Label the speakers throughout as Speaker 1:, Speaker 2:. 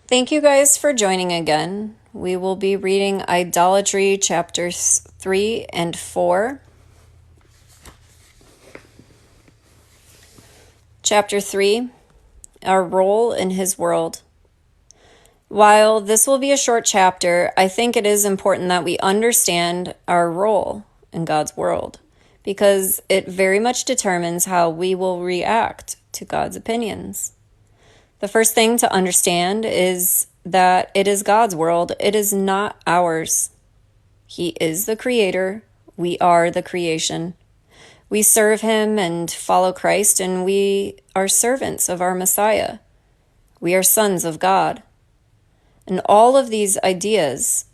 Speaker 1: Thank you guys for joining again. We will be reading Idolatry chapters 3 and 4. Chapter 3, Our Role in His World. While this will be a short chapter, I think it is important that we understand our role in God's world, because it very much determines how we will react to God's opinions. The first thing to understand is that it is God's world. It is not ours. He is the creator. We are the creation. We serve him and follow Christ, and we are servants of our Messiah. We are sons of God. And all of these ideas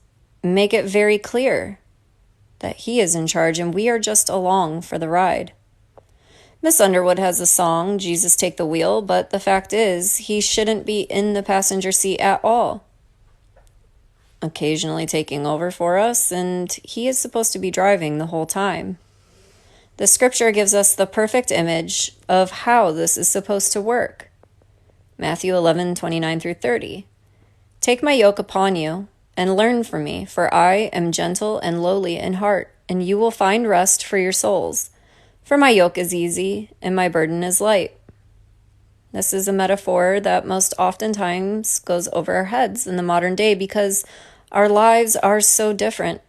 Speaker 1: make it very clear that he is in charge and we are just along for the ride. Miss Underwood has a song, Jesus Take the Wheel, but the fact is, he shouldn't be in the passenger seat at all. Occasionally taking over for us, and he is supposed to be driving the whole time. The scripture gives us the perfect image of how this is supposed to work. Matthew 11:29 through 30. Take my yoke upon you, and learn from me, for I am gentle and lowly in heart, and you will find rest for your souls. For my yoke is easy, and my burden is light. This is a metaphor that most oftentimes goes over our heads in the modern day because our lives are so different.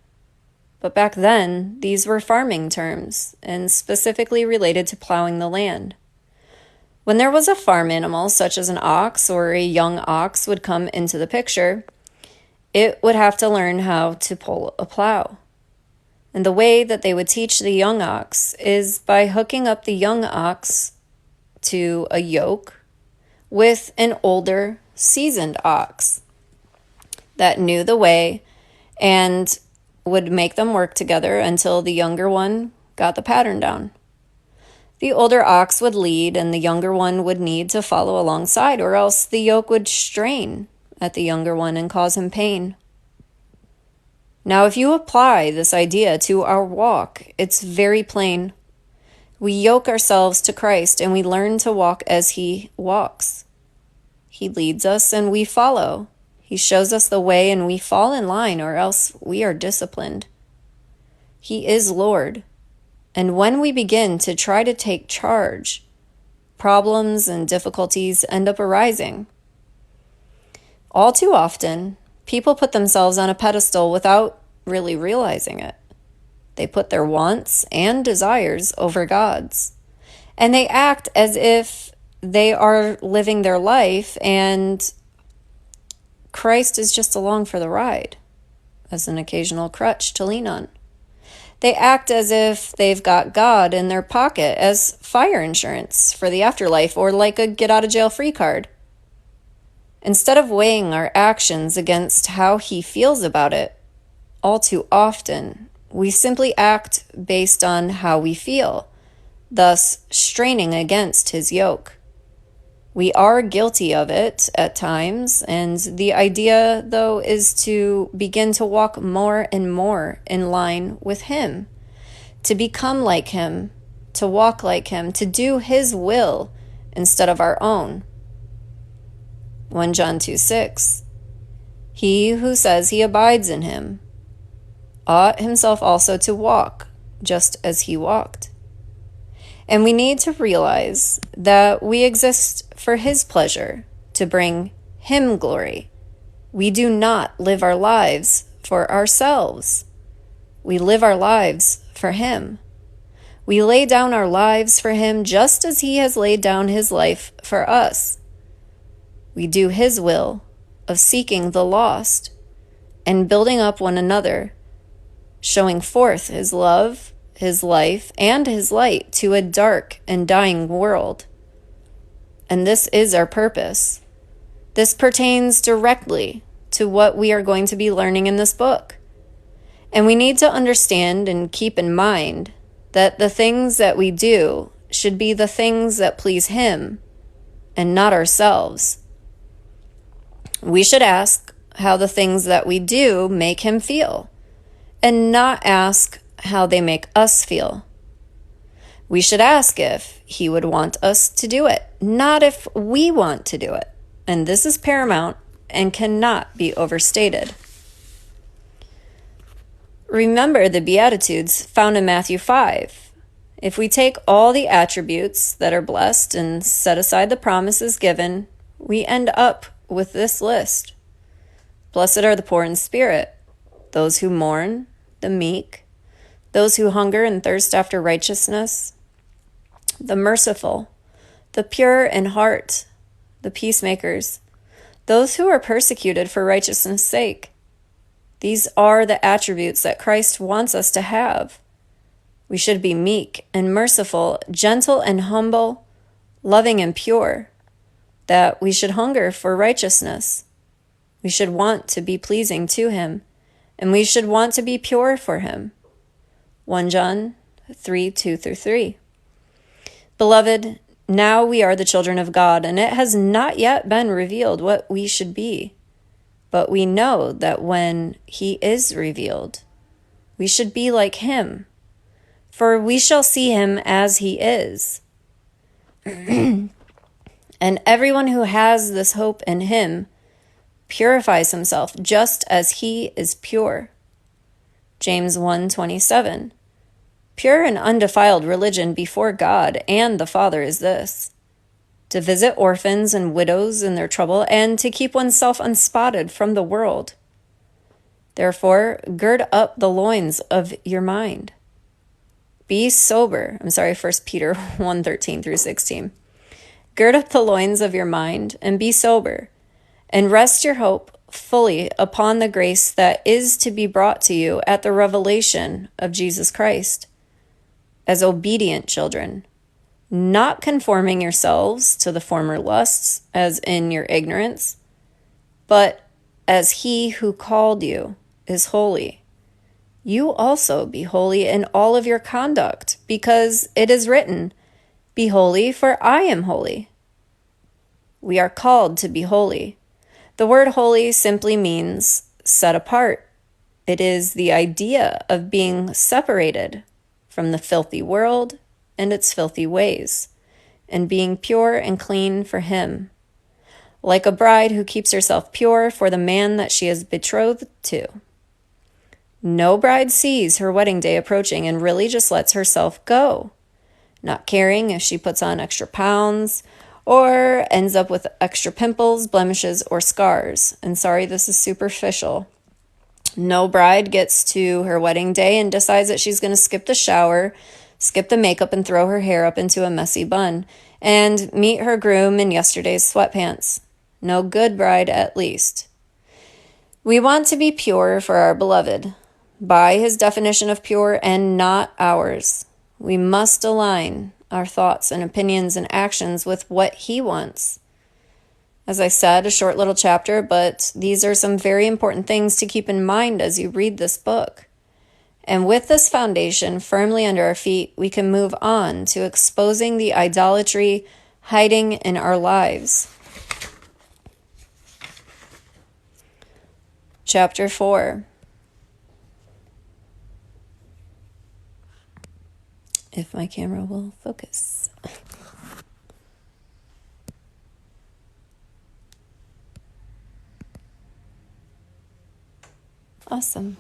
Speaker 1: But back then, these were farming terms, and specifically related to plowing the land. When there was a farm animal, such as an ox or a young ox would come into the picture, it would have to learn how to pull a plow. And the way that they would teach the young ox is by hooking up the young ox to a yoke with an older, seasoned ox that knew the way and would make them work together until the younger one got the pattern down. The older ox would lead and the younger one would need to follow alongside, or else the yoke would strain at the younger one and cause him pain. Now, if you apply this idea to our walk, it's very plain. We yoke ourselves to Christ and we learn to walk as he walks. He leads us and we follow. He shows us the way and we fall in line, or else we are disciplined. He is Lord. And when we begin to try to take charge, problems and difficulties end up arising. All too often, people put themselves on a pedestal without really realizing it. They put their wants and desires over God's. And they act as if they are living their life and Christ is just along for the ride, as an occasional crutch to lean on. They act as if they've got God in their pocket as fire insurance for the afterlife, or like a get-out-of-jail-free card. Instead of weighing our actions against how he feels about it, all too often, we simply act based on how we feel, thus straining against his yoke. We are guilty of it at times, and the idea, though, is to begin to walk more and more in line with him, to become like him, to walk like him, to do his will instead of our own. 1 John 2:6. He who says he abides in him ought himself also to walk just as he walked. And we need to realize that we exist for his pleasure, to bring him glory. We do not live our lives for ourselves. We live our lives for him. We lay down our lives for him just as he has laid down his life for us. We do his will of seeking the lost and building up one another, showing forth his love, his life, and his light to a dark and dying world. And this is our purpose. This pertains directly to what we are going to be learning in this book. And we need to understand and keep in mind that the things that we do should be the things that please him and not ourselves. We should ask how the things that we do make him feel, and not ask how they make us feel. We should ask if he would want us to do it, not if we want to do it. And this is paramount and cannot be overstated. Remember the Beatitudes found in Matthew 5. If we take all the attributes that are blessed and set aside the promises given, we end up with this list. Blessed are the poor in spirit, those who mourn, the meek, those who hunger and thirst after righteousness, the merciful, the pure in heart, the peacemakers, those who are persecuted for righteousness' sake. These are the attributes that Christ wants us to have. We should be meek and merciful, gentle and humble, loving and pure, that we should hunger for righteousness. We should want to be pleasing to him, and we should want to be pure for him. 1 John 3:2-3. Beloved, now we are the children of God, and it has not yet been revealed what we should be. But we know that when he is revealed, we should be like him, for we shall see him as he is. And everyone who has this hope in him purifies himself just as he is pure. James 1:27. Pure and undefiled religion before God and the Father is this: to visit orphans and widows in their trouble, and to keep oneself unspotted from the world. Therefore, gird up the loins of your mind. Be sober. 1 Peter 1:13-16. Gird up the loins of your mind and be sober, and rest your hope fully upon the grace that is to be brought to you at the revelation of Jesus Christ. As obedient children, not conforming yourselves to the former lusts, as in your ignorance, but as he who called you is holy, you also be holy in all of your conduct, because it is written, "Be holy, for I am holy." We are called to be holy. The word holy simply means set apart. It is the idea of being separated from the filthy world and its filthy ways, and being pure and clean for him, like a bride who keeps herself pure for the man that she is betrothed to. No bride sees her wedding day approaching and really just lets herself go, not caring if she puts on extra pounds or ends up with extra pimples, blemishes, or scars. And sorry, this is superficial. No bride gets to her wedding day and decides that she's going to skip the shower, skip the makeup, and throw her hair up into a messy bun, and meet her groom in yesterday's sweatpants. No good bride, at least. We want to be pure for our beloved, by his definition of pure and not ours. We must align our thoughts and opinions and actions with what he wants. As I said, a short little chapter, but these are some very important things to keep in mind as you read this book. And with this foundation firmly under our feet, we can move on to exposing the idolatry hiding in our lives. Chapter 4. If my camera will focus. Awesome.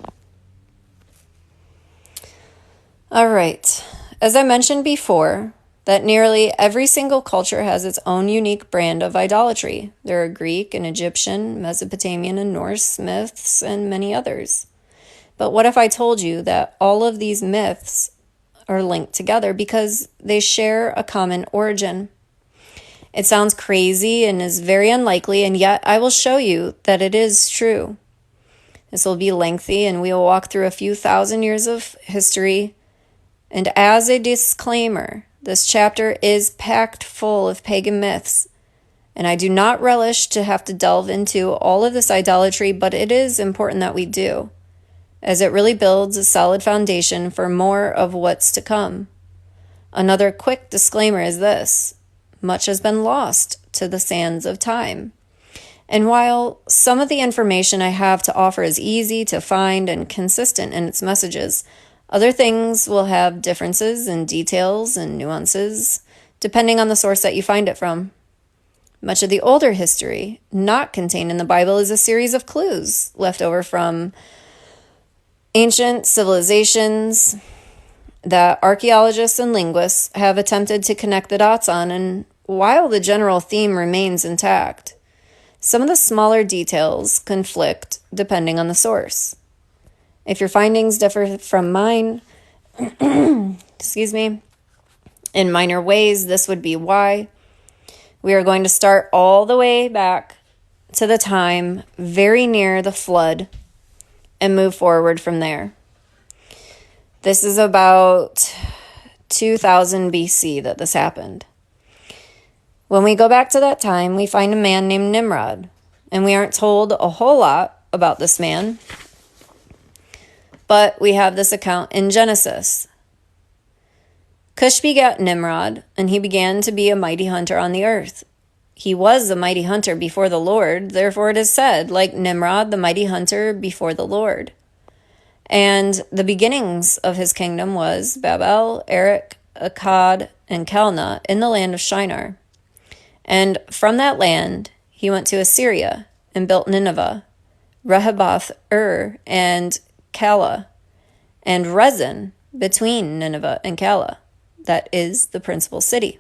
Speaker 1: All right. As I mentioned before, that nearly every single culture has its own unique brand of idolatry. There are Greek and Egyptian, Mesopotamian and Norse myths, and many others. But what if I told you that all of these myths are linked together because they share a common origin? It sounds crazy and is very unlikely, and yet I will show you that it is true. This will be lengthy, and we will walk through a few thousand years of history. And as a disclaimer, this chapter is packed full of pagan myths, and I do not relish to have to delve into all of this idolatry, but it is important that we do, as it really builds a solid foundation for more of what's to come. Another quick disclaimer is this: much has been lost to the sands of time. And while some of the information I have to offer is easy to find and consistent in its messages, other things will have differences in details and nuances, depending on the source that you find it from. Much of the older history not contained in the Bible is a series of clues left over from ancient civilizations that archaeologists and linguists have attempted to connect the dots on, and while the general theme remains intact, some of the smaller details conflict depending on the source. If your findings differ from mine, excuse me, in minor ways, this would be why. We are going to start all the way back to the time very near the flood and move forward from there. This is about 2000 BC that this happened. When we go back to that time, we find a man named Nimrod, and we aren't told a whole lot about this man, but we have this account in Genesis. Cush begat Nimrod, and he began to be a mighty hunter on the earth. He was a mighty hunter before the Lord, therefore it is said, like Nimrod, the mighty hunter before the Lord. And the beginnings of his kingdom was Babel, Erech, Akkad, and Calneh in the land of Shinar. And from that land he went to Assyria and built Nineveh, Rehoboth, and Calah, and Rezin between Nineveh and Calah. That is the principal city.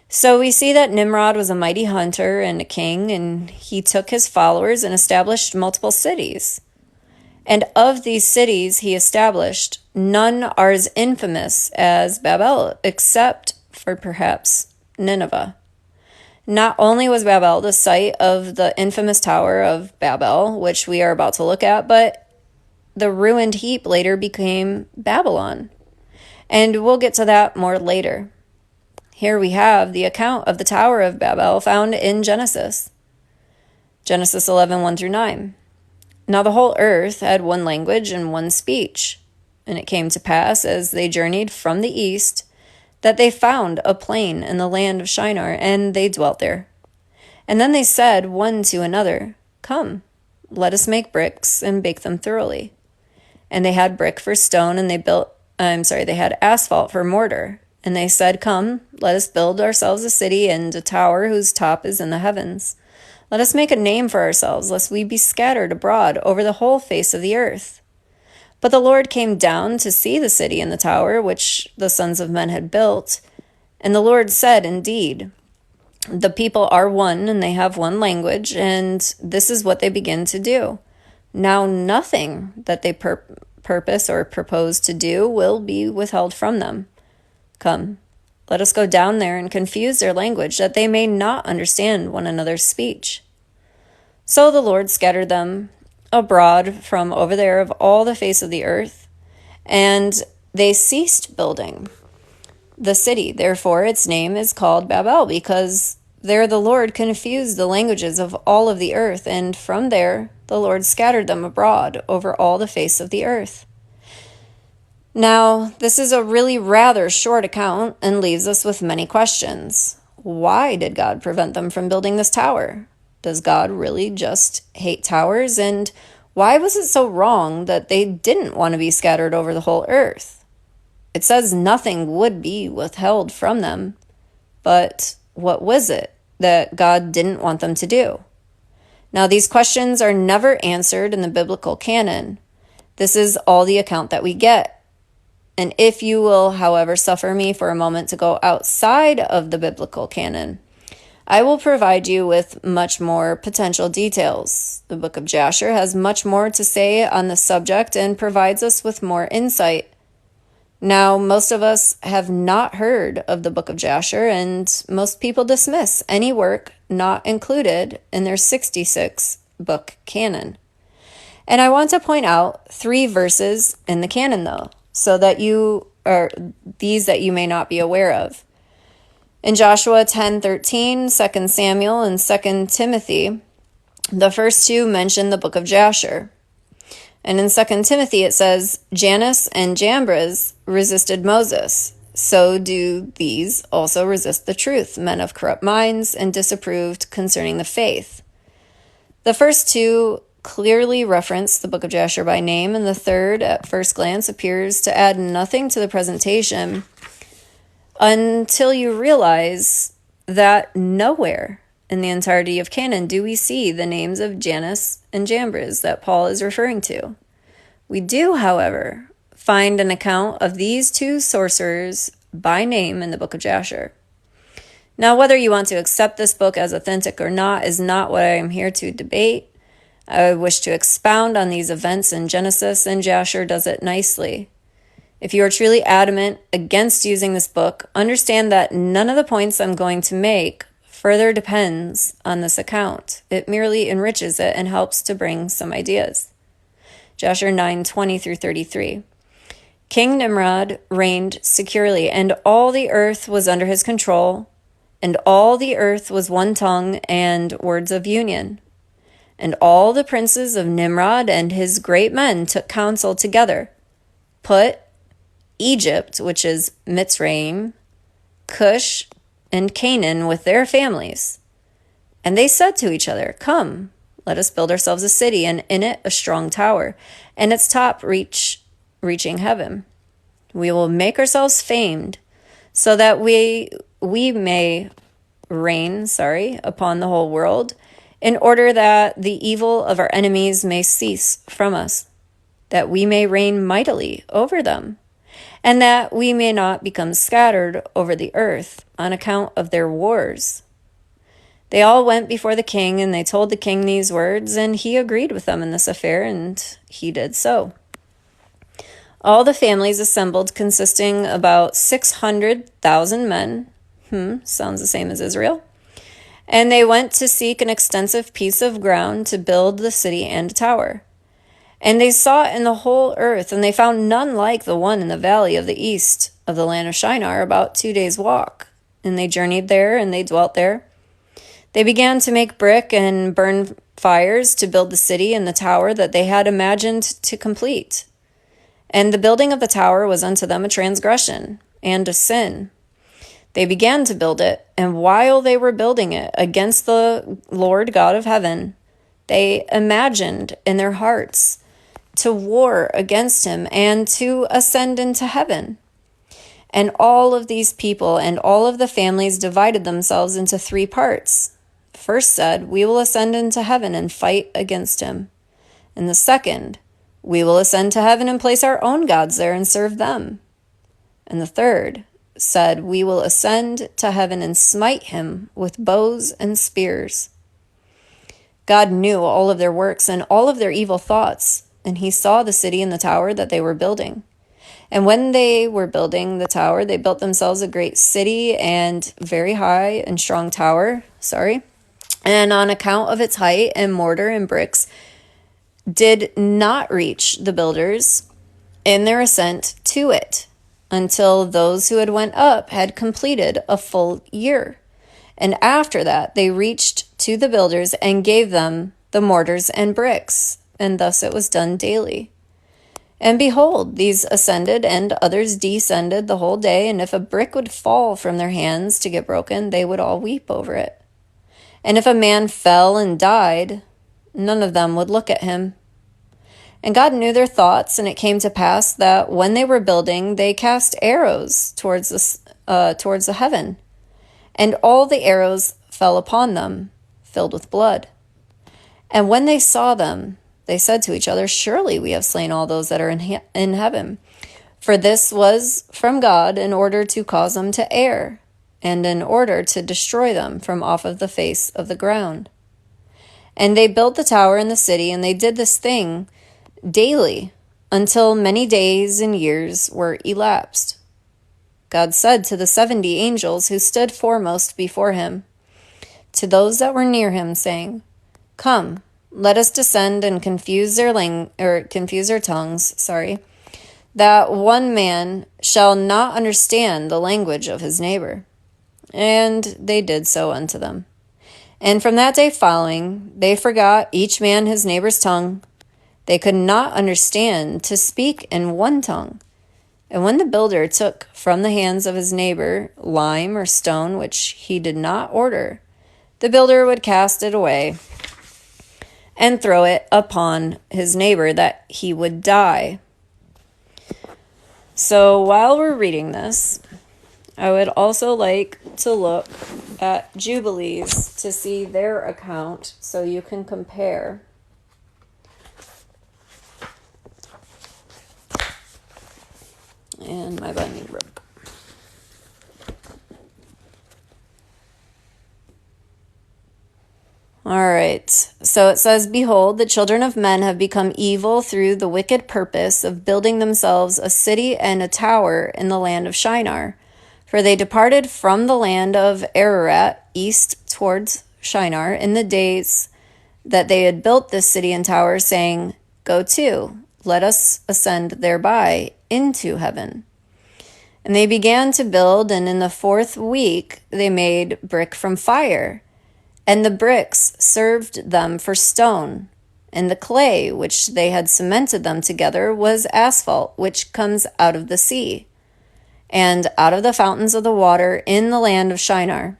Speaker 1: So we see that Nimrod was a mighty hunter and a king, and he took his followers and established multiple cities. And of these cities he established, none are as infamous as Babel, except for perhaps Nineveh. Not only was Babel the site of the infamous Tower of Babel, which we are about to look at, but the ruined heap later became Babylon. And we'll get to that more later. Here we have the account of the Tower of Babel found in Genesis. Genesis 11, 1 through 9. Now the whole earth had one language and one speech. And it came to pass, as they journeyed from the east, that they found a plain in the land of Shinar, and they dwelt there. And then they said one to another, Come, let us make bricks and bake them thoroughly. And they had brick for stone, and they had asphalt for mortar. And they said, Come, let us build ourselves a city and a tower whose top is in the heavens. Let us make a name for ourselves, lest we be scattered abroad over the whole face of the earth. But the Lord came down to see the city and the tower which the sons of men had built. And the Lord said, Indeed, the people are one, and they have one language, and this is what they begin to do. Now nothing that they purpose or propose to do will be withheld from them. Come, let us go down there and confuse their language, that they may not understand one another's speech. So the Lord scattered them abroad from over there of all the face of the earth, and they ceased building the city. Therefore its name is called Babel, because there the Lord confused the languages of all of the earth, and from there the Lord scattered them abroad over all the face of the earth. Now, this is a really rather short account and leaves us with many questions. Why did God prevent them from building this tower? Does God really just hate towers? And why was it so wrong that they didn't want to be scattered over the whole earth? It says nothing would be withheld from them, but what was it that God didn't want them to do? Now, these questions are never answered in the biblical canon. This is all the account that we get. And if you will, however, suffer me for a moment to go outside of the biblical canon, I will provide you with much more potential details. The book of Jasher has much more to say on the subject and provides us with more insight. Now, most of us have not heard of the book of Jasher, and most people dismiss any work not included in their 66-book canon. And I want to point out 3 verses in the canon, though, so that these that you may not be aware of. In Joshua 10:13, 2 Samuel, and 2 Timothy, the first 2 mention the book of Jasher. And in 2 Timothy it says, Jannes and Jambres resisted Moses. So do these also resist the truth, men of corrupt minds and disapproved concerning the faith. The first 2 clearly reference the book of Jasher by name, and the third, at first glance, appears to add nothing to the presentation until you realize that nowhere in the entirety of Canaan do we see the names of Jannes and Jambres that Paul is referring to. We do, however, find an account of these two sorcerers by name in the book of Jasher. Now, whether you want to accept this book as authentic or not is not what I am here to debate. I wish to expound on these events in Genesis, and Jasher does it nicely. If you are truly adamant against using this book, understand that none of the points I'm going to make further depends on this account. It merely enriches it and helps to bring some ideas. Jasher 9:20 through 33. King Nimrod reigned securely, and all the earth was under his control, and all the earth was one tongue and words of union. And all the princes of Nimrod and his great men took counsel together, put Egypt, which is Mitzrayim, Cush, and Canaan with their families. And they said to each other, "Come, let us build ourselves a city, and in it a strong tower, and its top reaching heaven. We will make ourselves famed, so that we may reign, upon the whole world, in order that the evil of our enemies may cease from us, that we may reign mightily over them, and that we may not become scattered over the earth on account of their wars." They all went before the king, and they told the king these words, and he agreed with them in this affair, and he did so. All the families assembled, consisting about 600,000 men. Sounds the same as Israel. And they went to seek an extensive piece of ground to build the city and tower. And they sought in the whole earth, and they found none like the one in the valley of the east of the land of Shinar, about 2 days' walk. And they journeyed there, and they dwelt there. They began to make brick and burn fires to build the city and the tower that they had imagined to complete. And the building of the tower was unto them a transgression and a sin. They began to build it, and while they were building it against the Lord God of heaven, they imagined in their hearts to war against him and to ascend into heaven. And all of these people and all of the families divided themselves into 3 parts. The first said, "We will ascend into heaven and fight against him." And the second, "We will ascend to heaven and place our own gods there and serve them." And the third said, "We will ascend to heaven and smite him with bows and spears." God knew all of their works and all of their evil thoughts, and he saw the city and the tower that they were building. And when they were building the tower, they built themselves a great city and very high and strong tower, and on account of its height and mortar and bricks, did not reach the builders in their ascent to it, until those who had went up had completed a full year. And after that, they reached to the builders and gave them the mortars and bricks, and thus it was done daily. And behold, these ascended and others descended the whole day, and if a brick would fall from their hands to get broken, they would all weep over it. And if a man fell and died, none of them would look at him. And God knew their thoughts, and it came to pass that when they were building, they cast arrows towards the heaven, and all the arrows fell upon them, filled with blood. And when they saw them, they said to each other, "Surely we have slain all those that are in heaven." For this was from God in order to cause them to err, and in order to destroy them from off of the face of the ground. And they built the tower in the city, and they did this thing daily until many days and years were elapsed. God said to the 70 angels who stood foremost before him, to those that were near him, saying, "Come, let us descend and confuse their tongues, that one man shall not understand the language of his neighbor." And they did so unto them. And from that day following, they forgot each man his neighbor's tongue. They could not understand to speak in one tongue. And when the builder took from the hands of his neighbor lime or stone, which he did not order, the builder would cast it away and throw it upon his neighbor, that he would die. So while we're reading this, I would also like to look at Jubilees to see their account so you can compare. And my binding broke. All right. So it says, "Behold, the children of men have become evil through the wicked purpose of building themselves a city and a tower in the land of Shinar. For they departed from the land of Ararat east towards Shinar in the days that they had built this city and tower, saying, Go to, let us ascend thereby into heaven. And they began to build, and in the 4th week they made brick from fire. And the bricks served them for stone, and the clay which they had cemented them together was asphalt, which comes out of the sea, and out of the fountains of the water in the land of Shinar.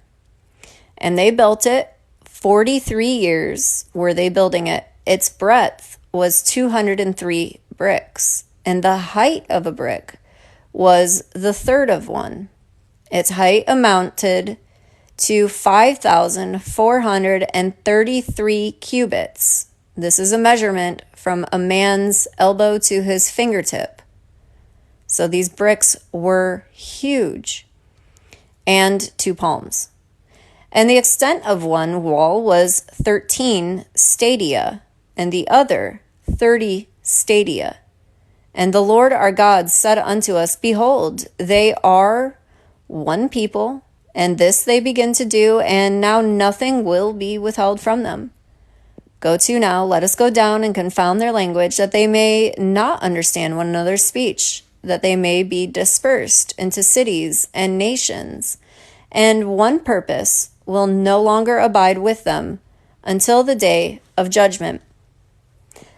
Speaker 1: And they built it, 43 years were they building it. Its breadth was 203 bricks, and the height of a brick was the third of one. Its height amounted to 5,433 cubits. This is a measurement from a man's elbow to his fingertip. So these bricks were huge, and 2 palms. And the extent of one wall was 13 stadia, and the other 30 stadia. And the Lord our God said unto us, Behold, they are one people, and this they begin to do, and now nothing will be withheld from them. Go to now, let us go down and confound their language, that they may not understand one another's speech, that they may be dispersed into cities and nations, and one purpose will no longer abide with them until the day of judgment.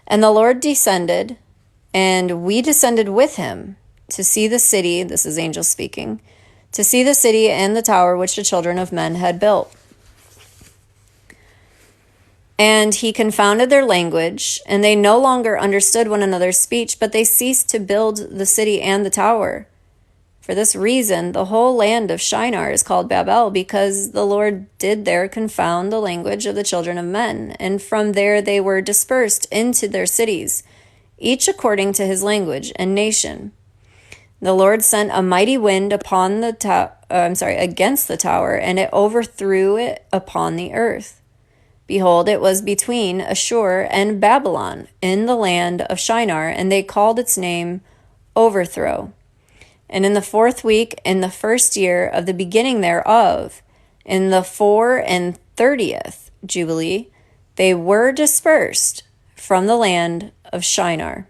Speaker 1: And the Lord descended, and we descended with him to see the city," this is angels speaking, "to see the city and the tower which the children of men had built. And he confounded their language, and they no longer understood one another's speech, but they ceased to build the city and the tower. For this reason, the whole land of Shinar is called Babel, because the Lord did there confound the language of the children of men, and from there they were dispersed into their cities, each according to his language and nation. The Lord sent a mighty wind upon the against the tower, and it overthrew it upon the earth. Behold, it was between Ashur and Babylon in the land of Shinar, and they called its name Overthrow. And in the 4th week, in the 1st year of the beginning thereof, in the 34th Jubilee, they were dispersed from the land of Shinar."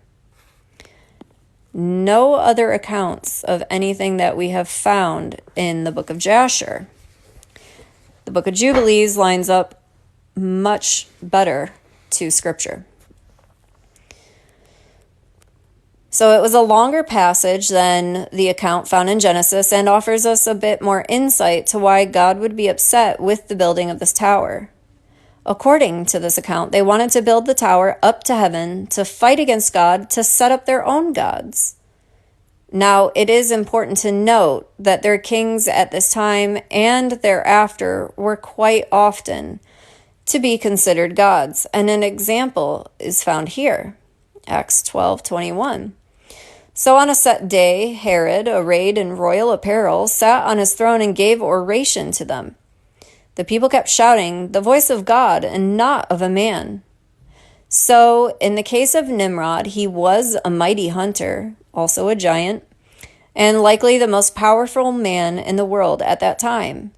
Speaker 1: No other accounts of anything that we have found in the book of Jasher. The book of Jubilees lines up much better to Scripture. So it was a longer passage than the account found in Genesis, and offers us a bit more insight to why God would be upset with the building of this tower. According to this account, they wanted to build the tower up to heaven to fight against God, to set up their own gods. Now, it is important to note that their kings at this time and thereafter were quite often to be considered gods, and an example is found here, Acts 12:21. "So on a set day, Herod, arrayed in royal apparel, sat on his throne and gave oration to them. The people kept shouting, 'The voice of God and not of a man.' So in the case of Nimrod, he was a mighty hunter, also a giant, and likely the most powerful man in the world at that time.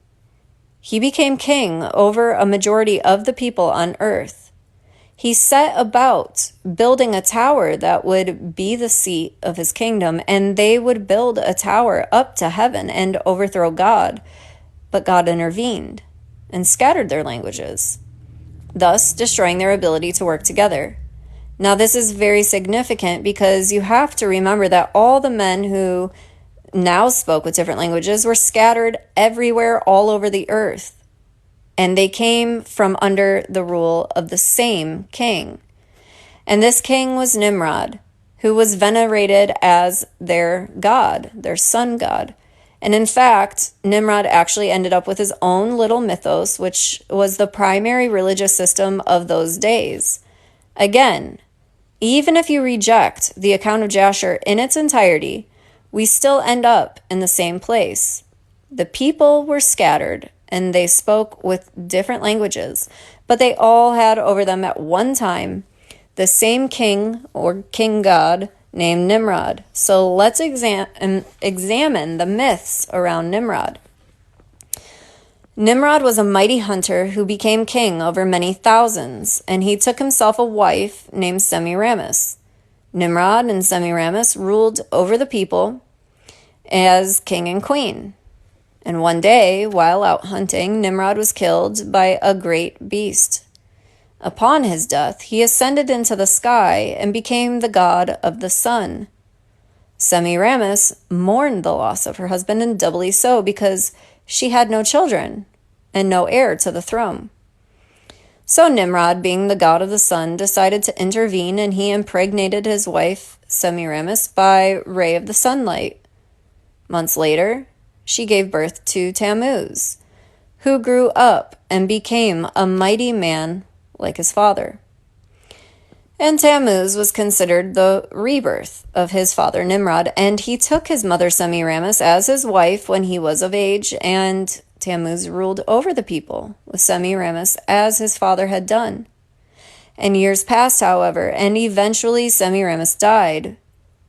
Speaker 1: He became king over a majority of the people on earth. He set about building a tower that would be the seat of his kingdom, and they would build a tower up to heaven and overthrow God. But God intervened and scattered their languages, thus destroying their ability to work together. Now, this is very significant because you have to remember that all the men who now spoke with different languages were scattered everywhere all over the earth, and they came from under the rule of the same king. And this king was Nimrod, who was venerated as their god, their sun god. And in fact, Nimrod actually ended up with his own little mythos, which was the primary religious system of those days. Again, even if you reject the account of Jasher in its entirety, we still end up in the same place. The people were scattered, and they spoke with different languages, but they all had over them at one time the same king or king god named Nimrod. So let's examine the myths around Nimrod. Nimrod was a mighty hunter who became king over many thousands, and he took himself a wife named Semiramis. Nimrod and Semiramis ruled over the people as king and queen. And one day, while out hunting, Nimrod was killed by a great beast. Upon his death, he ascended into the sky and became the god of the sun. Semiramis mourned the loss of her husband, and doubly so because she had no children and no heir to the throne. So Nimrod, being the god of the sun, decided to intervene, and he impregnated his wife Semiramis by ray of the sunlight. Months later, she gave birth to Tammuz, who grew up and became a mighty man like his father. And Tammuz was considered the rebirth of his father Nimrod, and he took his mother Semiramis as his wife when he was of age, and Tammuz ruled over the people with Semiramis as his father had done. And years passed, however, and eventually Semiramis died.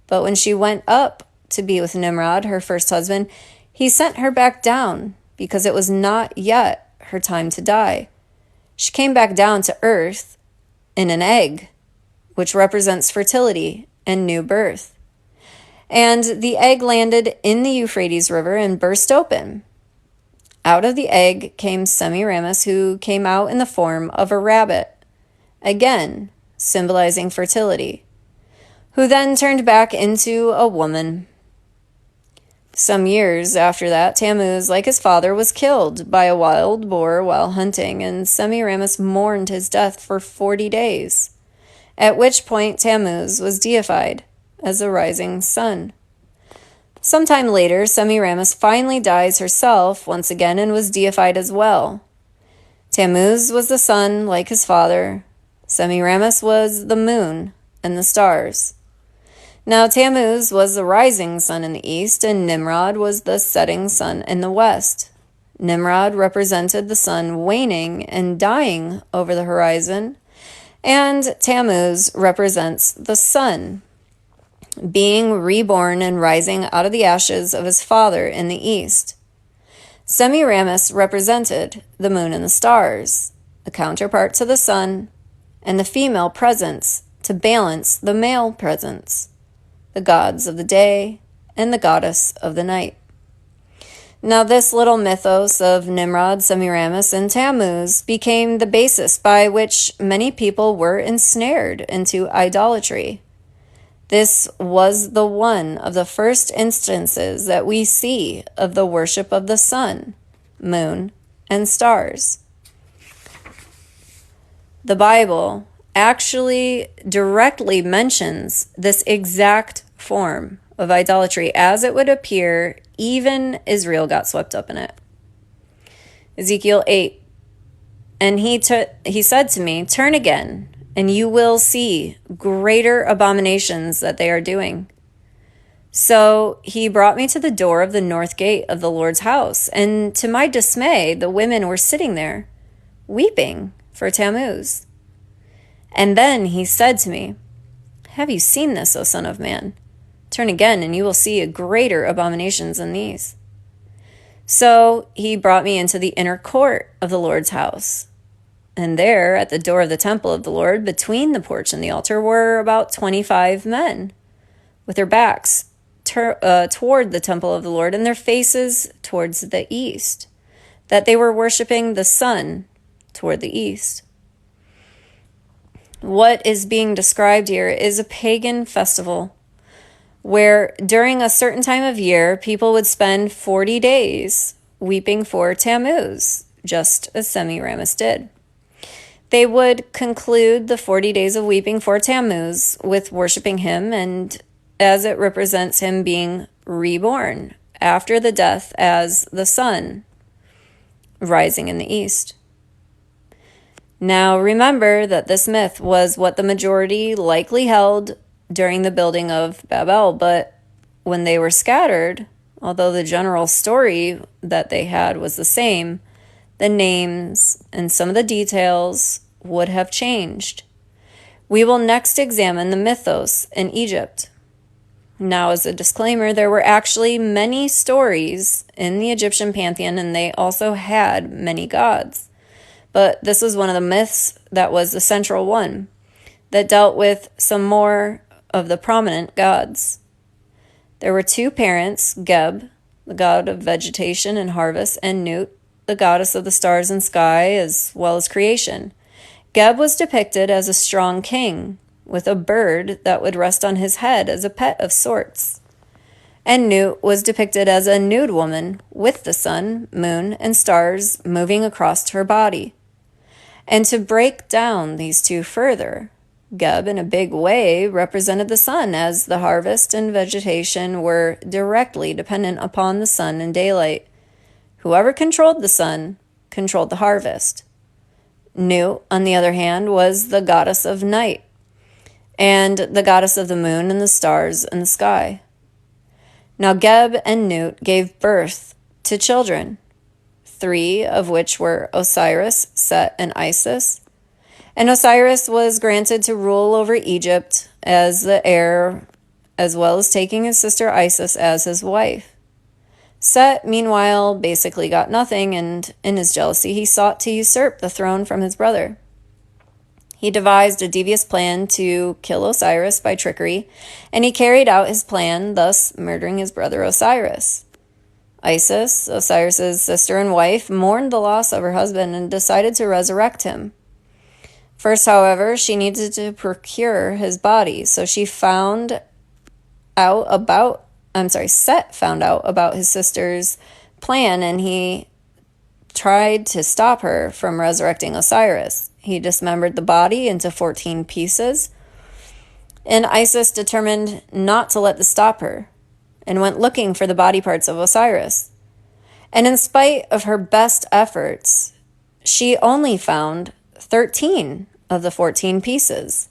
Speaker 1: But when she went up to be with Nimrod, her first husband, he sent her back down because it was not yet her time to die. She came back down to earth in an egg, which represents fertility and new birth. And the egg landed in the Euphrates River and burst open. Out of the egg came Semiramis, who came out in the form of a rabbit, again symbolizing fertility, who then turned back into a woman. Some years after that, Tammuz, like his father, was killed by a wild boar while hunting, and Semiramis mourned his death for 40 days, at which point Tammuz was deified as a rising sun. Sometime later, Semiramis finally dies herself once again and was deified as well. Tammuz was the sun like his father. Semiramis was the moon and the stars. Now Tammuz was the rising sun in the east, and Nimrod was the setting sun in the west. Nimrod represented the sun waning and dying over the horizon, and Tammuz represents the sun being reborn and rising out of the ashes of his father in the east. Semiramis represented the moon and the stars, a counterpart to the sun, and the female presence to balance the male presence, the gods of the day and the goddess of the night. Now this little mythos of Nimrod, Semiramis, and Tammuz became the basis by which many people were ensnared into idolatry. This was the one of the first instances that we see of the worship of the sun, moon, and stars. The Bible actually directly mentions this exact form of idolatry. As it would appear, even Israel got swept up in it. Ezekiel 8, and he said to me, "Turn again, and you will see greater abominations that they are doing." So he brought me to the door of the north gate of the Lord's house, and to my dismay, the women were sitting there, weeping for Tammuz. And then he said to me, "Have you seen this, O son of man? Turn again, and you will see a greater abominations than these." So he brought me into the inner court of the Lord's house. And there, at the door of the temple of the Lord, between the porch and the altar, were about 25 men, with their backs toward the temple of the Lord, and their faces towards the east, that they were worshiping the sun toward the east. What is being described here is a pagan festival, where during a certain time of year, people would spend 40 days weeping for Tammuz, just as Semiramis did. They would conclude the 40 days of weeping for Tammuz with worshiping him, and as it represents him being reborn after the death as the sun rising in the east. Now remember that this myth was what the majority likely held during the building of Babel, but when they were scattered, although the general story that they had was the same, the names and some of the details would have changed. We will next examine the mythos in Egypt. Now, as a disclaimer, there were actually many stories in the Egyptian pantheon, and they also had many gods. But this was one of the myths that was the central one that dealt with some more of the prominent gods. There were two parents, Geb, the god of vegetation and harvest, and Nut, the goddess of the stars and sky, as well as creation. Geb was depicted as a strong king, with a bird that would rest on his head as a pet of sorts. And Nut was depicted as a nude woman with the sun, moon, and stars moving across her body. And to break down these two further, Geb in a big way represented the sun, as the harvest and vegetation were directly dependent upon the sun and daylight. Whoever controlled the sun controlled the harvest. Nut, on the other hand, was the goddess of night, and the goddess of the moon and the stars and the sky. Now Geb and Nut gave birth to children, 3 of which were Osiris, Set, and Isis. And Osiris was granted to rule over Egypt as the heir, as well as taking his sister Isis as his wife. Set, meanwhile, basically got nothing, and in his jealousy, he sought to usurp the throne from his brother. He devised a devious plan to kill Osiris by trickery, and he carried out his plan, thus murdering his brother Osiris. Isis, Osiris's sister and wife, mourned the loss of her husband and decided to resurrect him. First, however, she needed to procure his body, so Set found out about his sister's plan, and he tried to stop her from resurrecting Osiris. He dismembered the body into 14 pieces, and Isis determined not to let this stop her, and went looking for the body parts of Osiris. And in spite of her best efforts, she only found 13 of the 14 pieces.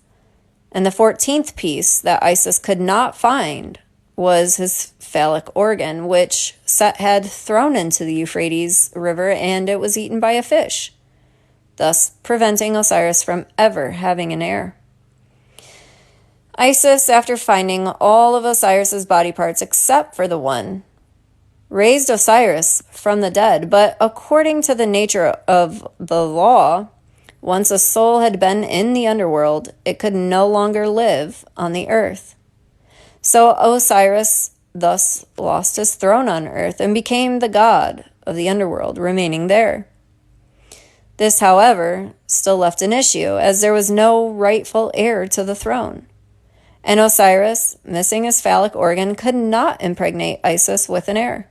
Speaker 1: And the 14th piece that Isis could not find was his phallic organ, which Set had thrown into the Euphrates River, and it was eaten by a fish, thus preventing Osiris from ever having an heir. Isis, after finding all of Osiris's body parts except for the one, raised Osiris from the dead, but according to the nature of the law, once a soul had been in the underworld, it could no longer live on the earth. So Osiris thus lost his throne on earth and became the god of the underworld, remaining there. This, however, still left an issue, as there was no rightful heir to the throne. And Osiris, missing his phallic organ, could not impregnate Isis with an heir.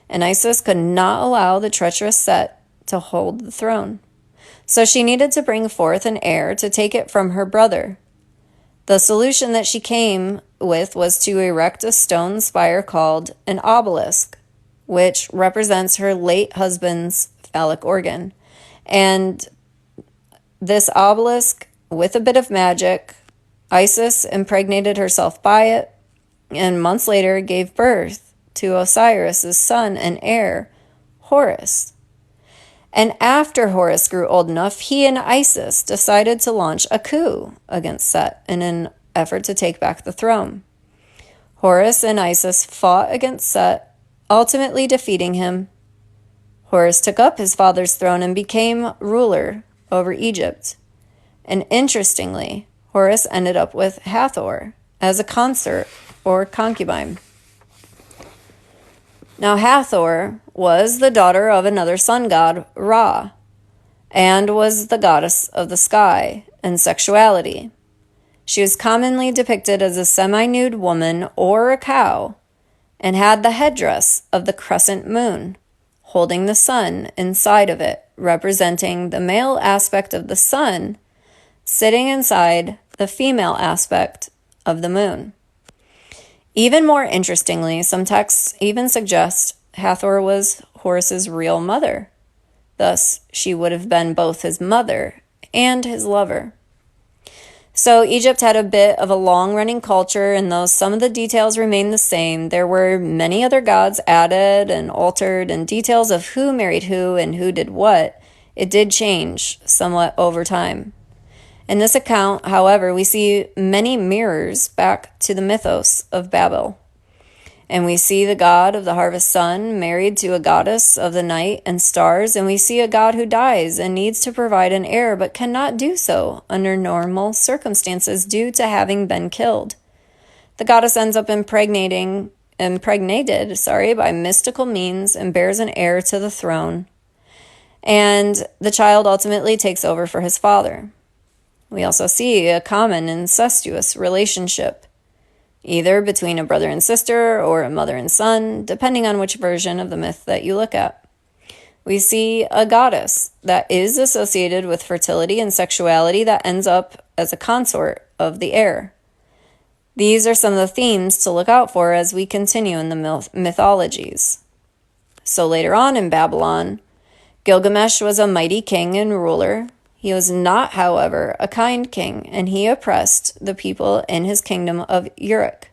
Speaker 1: And Isis could not allow the treacherous Set to hold the throne. So she needed to bring forth an heir to take it from her brother. The solution that she came with was to erect a stone spire called an obelisk, which represents her late husband's phallic organ. And this obelisk, with a bit of magic, Isis impregnated herself by it, and months later gave birth to Osiris's son and heir, Horus. And after Horus grew old enough, he and Isis decided to launch a coup against Set in an effort to take back the throne. Horus and Isis fought against Set, ultimately defeating him. Horus took up his father's throne and became ruler over Egypt. And interestingly, Horus ended up with Hathor as a consort or concubine. Now Hathor was the daughter of another sun god, Ra, and was the goddess of the sky and sexuality. She was commonly depicted as a semi-nude woman or a cow, and had the headdress of the crescent moon, holding the sun inside of it, representing the male aspect of the sun sitting inside the female aspect of the moon. Even more interestingly, some texts even suggest Hathor was Horus's real mother. Thus, she would have been both his mother and his lover. So Egypt had a bit of a long-running culture, and though some of the details remain the same, there were many other gods added and altered, and details of who married who and who did what, it did change somewhat over time. In this account, however, we see many mirrors back to the mythos of Babel. And we see the god of the harvest sun married to a goddess of the night and stars, and we see a god who dies and needs to provide an heir but cannot do so under normal circumstances due to having been killed. The goddess ends up impregnated by mystical means and bears an heir to the throne. And the child ultimately takes over for his father. We also see a common incestuous relationship, either between a brother and sister or a mother and son, depending on which version of the myth that you look at. We see a goddess that is associated with fertility and sexuality that ends up as a consort of the heir. These are some of the themes to look out for as we continue in the mythologies. So later on in Babylon, Gilgamesh was a mighty king and ruler. He was not, however, a kind king, and he oppressed the people in his kingdom of Uruk.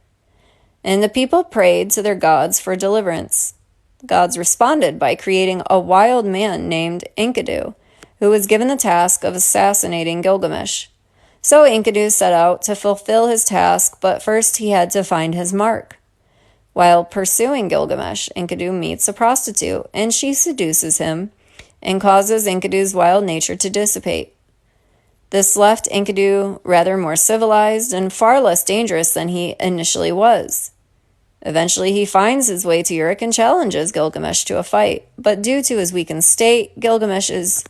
Speaker 1: And the people prayed to their gods for deliverance. The gods responded by creating a wild man named Enkidu, who was given the task of assassinating Gilgamesh. So Enkidu set out to fulfill his task, but first he had to find his mark. While pursuing Gilgamesh, Enkidu meets a prostitute, and she seduces him and causes Enkidu's wild nature to dissipate. This left Enkidu rather more civilized and far less dangerous than he initially was. Eventually, he finds his way to Uruk and challenges Gilgamesh to a fight, but due to his weakened state, Gilgamesh is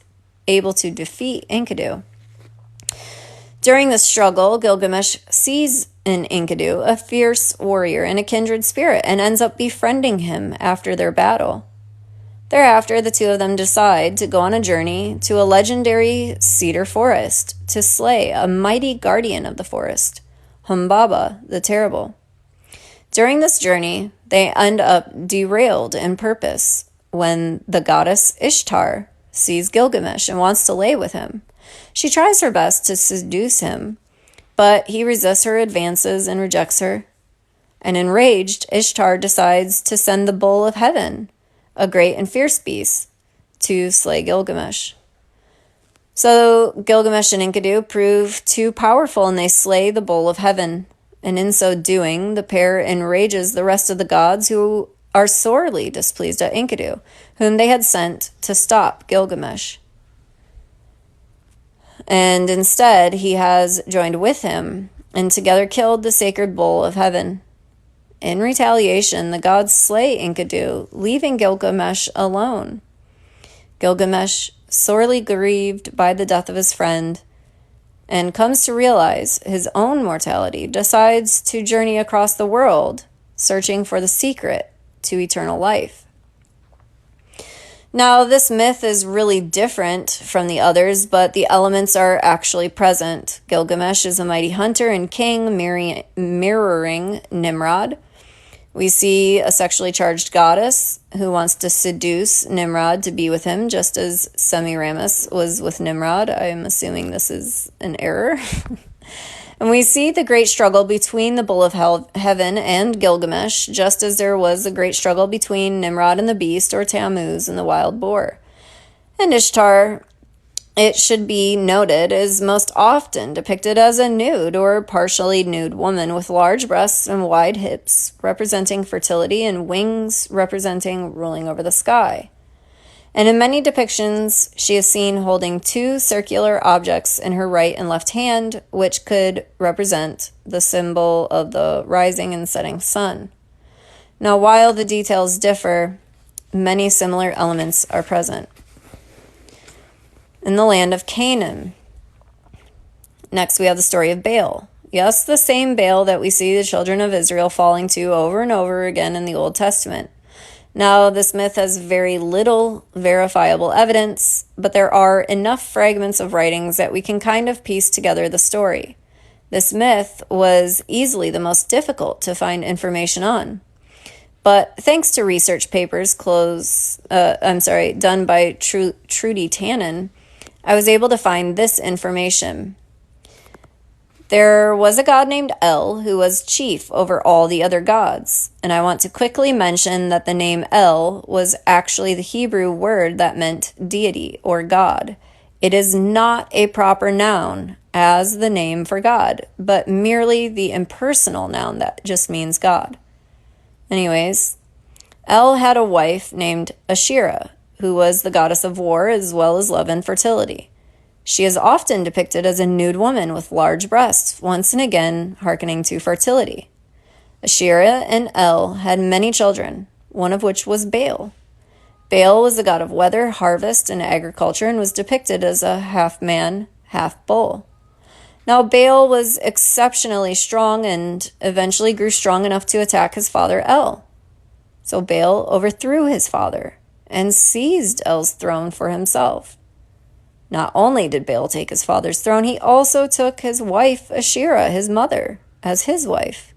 Speaker 1: able to defeat Enkidu. During the struggle, Gilgamesh sees in Enkidu a fierce warrior and a kindred spirit and ends up befriending him after their battle. Thereafter, the two of them decide to go on a journey to a legendary cedar forest to slay a mighty guardian of the forest, Humbaba the Terrible. During this journey, they end up derailed in purpose when the goddess Ishtar sees Gilgamesh and wants to lay with him. She tries her best to seduce him, but he resists her advances and rejects her. And enraged, Ishtar decides to send the bull of heaven, a great and fierce beast, to slay Gilgamesh. So Gilgamesh and Enkidu prove too powerful, and they slay the bull of heaven. And in so doing, the pair enrages the rest of the gods, who are sorely displeased at Enkidu, whom they had sent to stop Gilgamesh. And instead, he has joined with him, and together killed the sacred bull of heaven. In retaliation, the gods slay Enkidu, leaving Gilgamesh alone. Gilgamesh, sorely grieved by the death of his friend, and comes to realize his own mortality, decides to journey across the world, searching for the secret to eternal life. Now, this myth is really different from the others, but the elements are actually present. Gilgamesh is a mighty hunter and king, mirroring Nimrod. We see a sexually charged goddess who wants to seduce Nimrod to be with him, just as Semiramis was with Nimrod. I'm assuming this is an error. And we see the great struggle between the bull of heaven and Gilgamesh, just as there was a great struggle between Nimrod and the beast, or Tammuz and the wild boar. And Ishtar, it should be noted, is most often depicted as a nude or partially nude woman with large breasts and wide hips, representing fertility, and wings representing ruling over the sky. And in many depictions, she is seen holding two circular objects in her right and left hand, which could represent the symbol of the rising and setting sun. Now, while the details differ, many similar elements are present. In the land of Canaan. Next, we have the story of Baal. Yes, the same Baal that we see the children of Israel falling to over and over again in the Old Testament. Now, this myth has very little verifiable evidence, but there are enough fragments of writings that we can kind of piece together the story. This myth was easily the most difficult to find information on. But thanks to research papers done by Trudy Tannen, I was able to find this information. There was a god named El who was chief over all the other gods, and I want to quickly mention that the name El was actually the Hebrew word that meant deity or god. It is not a proper noun as the name for God, but merely the impersonal noun that just means God. Anyways, El had a wife named Asherah, who was the goddess of war as well as love and fertility. She is often depicted as a nude woman with large breasts, once and again hearkening to fertility. Asherah and El had many children, one of which was Baal. Baal was the god of weather, harvest, and agriculture, and was depicted as a half-man, half-bull. Now, Baal was exceptionally strong and eventually grew strong enough to attack his father El. So Baal overthrew his father and seized El's throne for himself. Not only did Baal take his father's throne, he also took his wife Asherah, his mother, as his wife.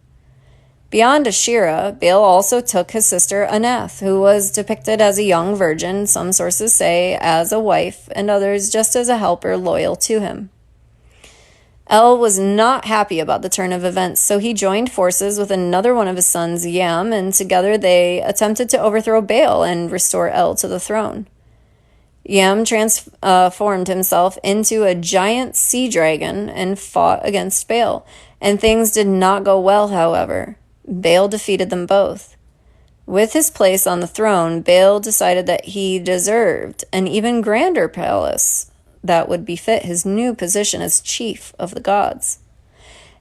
Speaker 1: Beyond Asherah, Baal also took his sister Anath, who was depicted as a young virgin, some sources say as a wife, and others just as a helper loyal to him. El was not happy about the turn of events, so he joined forces with another one of his sons, Yam, and together they attempted to overthrow Baal and restore El to the throne. Yam transformed himself into a giant sea dragon and fought against Baal, and things did not go well, however. Baal defeated them both. With his place on the throne, Baal decided that he deserved an even grander palace that would befit his new position as chief of the gods.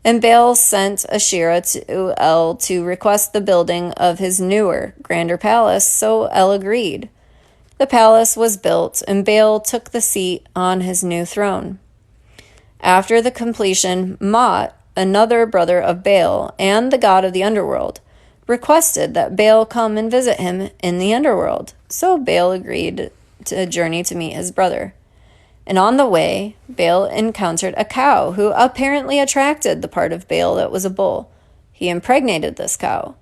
Speaker 1: And Baal sent Asherah to El to request the building of his newer, grander palace, so El agreed. The palace was built, and Baal took the seat on his new throne. After the completion, Mot, another brother of Baal and the god of the underworld, requested that Baal come and visit him in the underworld, so Baal agreed to journey to meet his brother. And on the way, Baal encountered a cow who apparently attracted the part of Baal that was a bull. He impregnated this cow.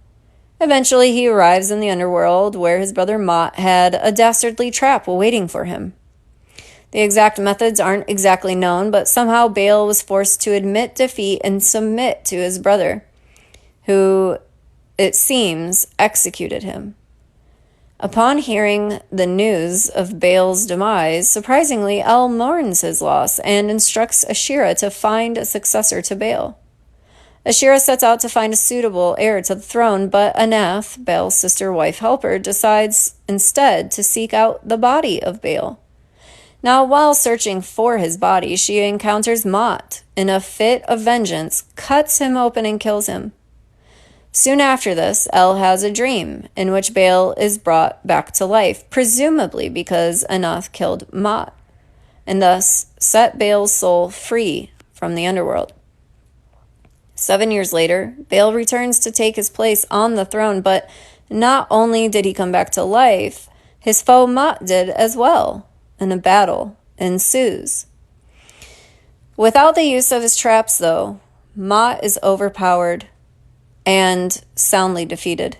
Speaker 1: Eventually, he arrives in the underworld where his brother Mot had a dastardly trap waiting for him. The exact methods aren't exactly known, but somehow Baal was forced to admit defeat and submit to his brother, who, it seems, executed him. Upon hearing the news of Baal's demise, surprisingly, El mourns his loss and instructs Asherah to find a successor to Baal. Asherah sets out to find a suitable heir to the throne, but Anath, Baal's sister, wife, helper, decides instead to seek out the body of Baal. Now, while searching for his body, she encounters Mot. In a fit of vengeance, cuts him open and kills him. Soon after this, El has a dream in which Baal is brought back to life, presumably because Anath killed Mot, and thus set Baal's soul free from the underworld. 7 years later, Baal returns to take his place on the throne, but not only did he come back to life, his foe Mot did as well, and a battle ensues. Without the use of his traps, though, Mot is overpowered and soundly defeated.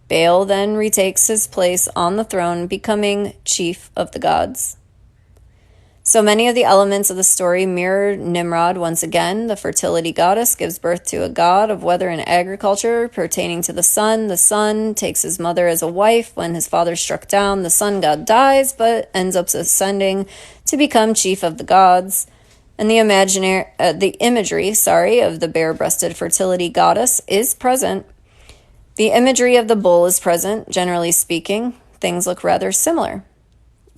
Speaker 1: Baal then retakes his place on the throne, becoming chief of the gods. So many of the elements of the story mirror Nimrod once again. The fertility goddess gives birth to a god of weather and agriculture pertaining to the sun. The sun takes his mother as a wife. When his father is struck down, the sun god dies, but ends up ascending to become chief of the gods. And the imagery of the bare-breasted fertility goddess is present. The imagery of the bull is present, generally speaking. Things look rather similar.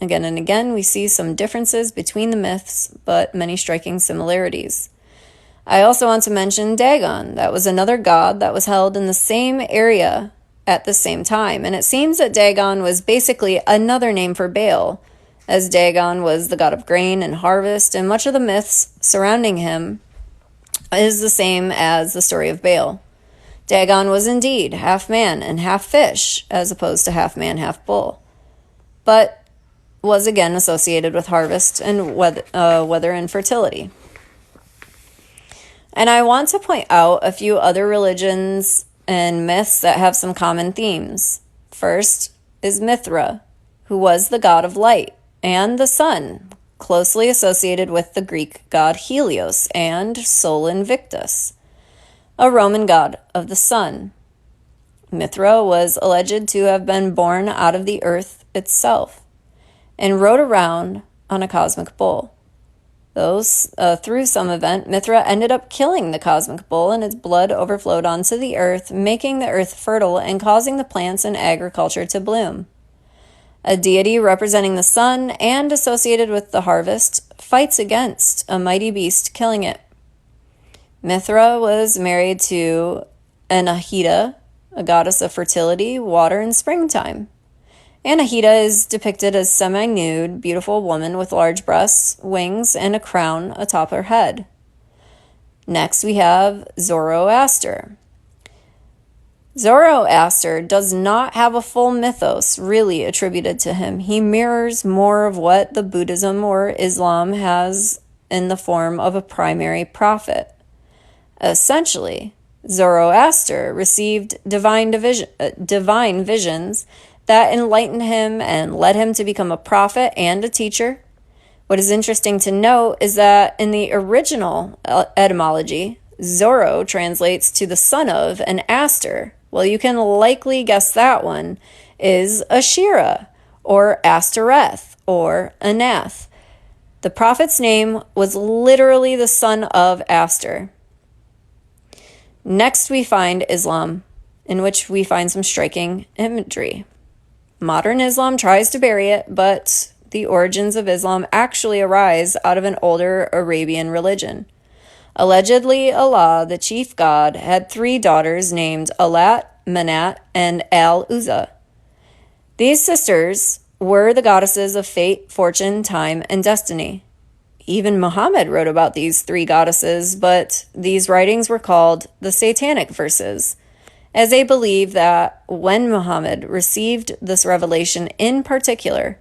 Speaker 1: Again and again, we see some differences between the myths, but many striking similarities. I also want to mention Dagon. That was another god that was held in the same area at the same time. And it seems that Dagon was basically another name for Baal, as Dagon was the god of grain and harvest, and much of the myths surrounding him is the same as the story of Baal. Dagon was indeed half man and half fish, as opposed to half man, half bull, but was again associated with harvest and weather and fertility. And I want to point out a few other religions and myths that have some common themes. First is Mithra, who was the god of light and the sun, closely associated with the Greek god Helios and Sol Invictus, a Roman god of the sun. Mithra was alleged to have been born out of the earth itself and rode around on a cosmic bull. Through some event, Mithra ended up killing the cosmic bull, and its blood overflowed onto the earth, making the earth fertile and causing the plants and agriculture to bloom. A deity representing the sun and associated with the harvest fights against a mighty beast, killing it. Mithra was married to Anahita, a goddess of fertility, water, and springtime. Anahita is depicted as semi-nude, beautiful woman with large breasts, wings, and a crown atop her head. Next, we have Zoroaster. Zoroaster does not have a full mythos really attributed to him. He mirrors more of what the Buddhism or Islam has in the form of a primary prophet. Essentially, Zoroaster received divine visions that enlightened him and led him to become a prophet and a teacher. What is interesting to note is that in the original etymology, Zoro translates to the son of, and Aster, well, you can likely guess that one, is Ashera, or Astereth, or Anath. The prophet's name was literally the son of Aster. Next, we find Islam, in which we find some striking imagery. Modern Islam tries to bury it, but the origins of Islam actually arise out of an older Arabian religion. Allegedly, Allah, the chief god, had 3 daughters named Alat, Manat, and Al-Uzza. These sisters were the goddesses of fate, fortune, time, and destiny. Even Muhammad wrote about these 3 goddesses, but these writings were called the Satanic verses, as they believe that when Muhammad received this revelation in particular,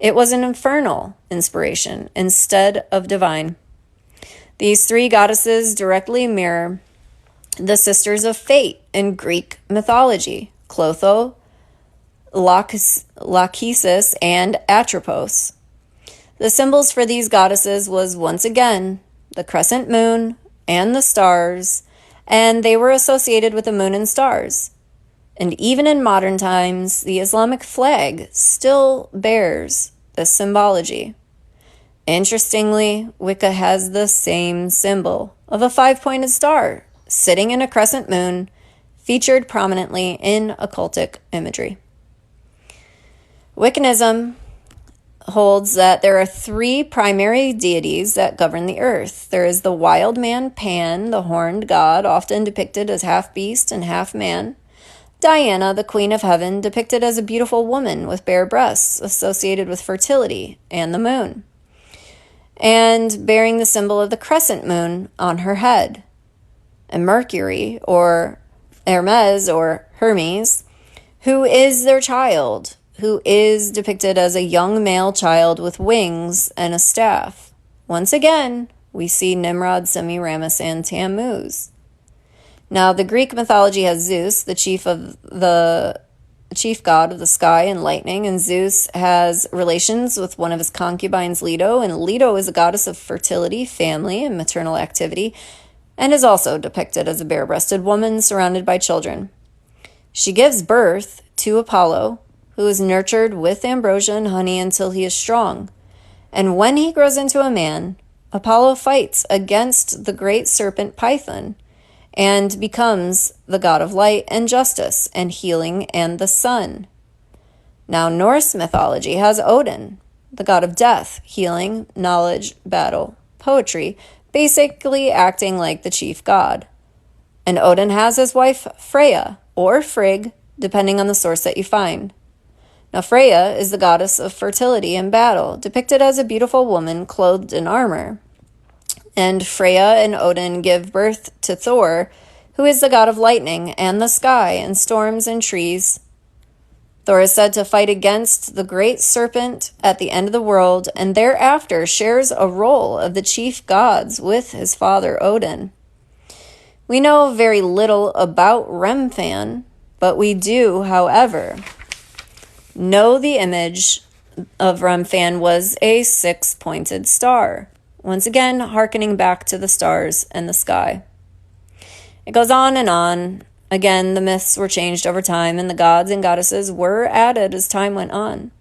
Speaker 1: it was an infernal inspiration instead of divine. These 3 goddesses directly mirror the sisters of fate in Greek mythology, Clotho, Lachesis, and Atropos. The symbols for these goddesses was once again the crescent moon and the stars, and they were associated with the moon and stars. And even in modern times, the Islamic flag still bears this symbology. Interestingly, Wicca has the same symbol of a 5-pointed star sitting in a crescent moon, featured prominently in occultic imagery. Wiccanism holds that there are 3 primary deities that govern the earth. There is the wild man Pan, the horned god, often depicted as half beast and half man. Diana, the queen of heaven, depicted as a beautiful woman with bare breasts, associated with fertility and the moon, and bearing the symbol of the crescent moon on her head. And Mercury, or Hermes, or Hermes, who is their child, who is depicted as a young male child with wings and a staff. Once again, we see Nimrod, Semiramis, and Tammuz. Now, the Greek mythology has Zeus, the chief god of the sky and lightning, and Zeus has relations with one of his concubines, Leto, and Leto is a goddess of fertility, family, and maternal activity, and is also depicted as a bare-breasted woman surrounded by children. She gives birth to Apollo, who is nurtured with ambrosia and honey until he is strong. And when he grows into a man, Apollo fights against the great serpent Python and becomes the god of light and justice and healing and the sun. Now, Norse mythology has Odin, the god of death, healing, knowledge, battle, poetry, basically acting like the chief god. And Odin has his wife Freya, or Frigg, depending on the source that you find. Now, Freya is the goddess of fertility and battle, depicted as a beautiful woman clothed in armor. And Freya and Odin give birth to Thor, who is the god of lightning and the sky and storms and trees. Thor is said to fight against the great serpent at the end of the world, and thereafter shares a role of the chief gods with his father Odin. We know very little about Remphan, but we do, however, know the image of Remphan was a 6-pointed star, once again hearkening back to the stars and the sky. It goes on and on. Again, the myths were changed over time, and the gods and goddesses were added as time went on.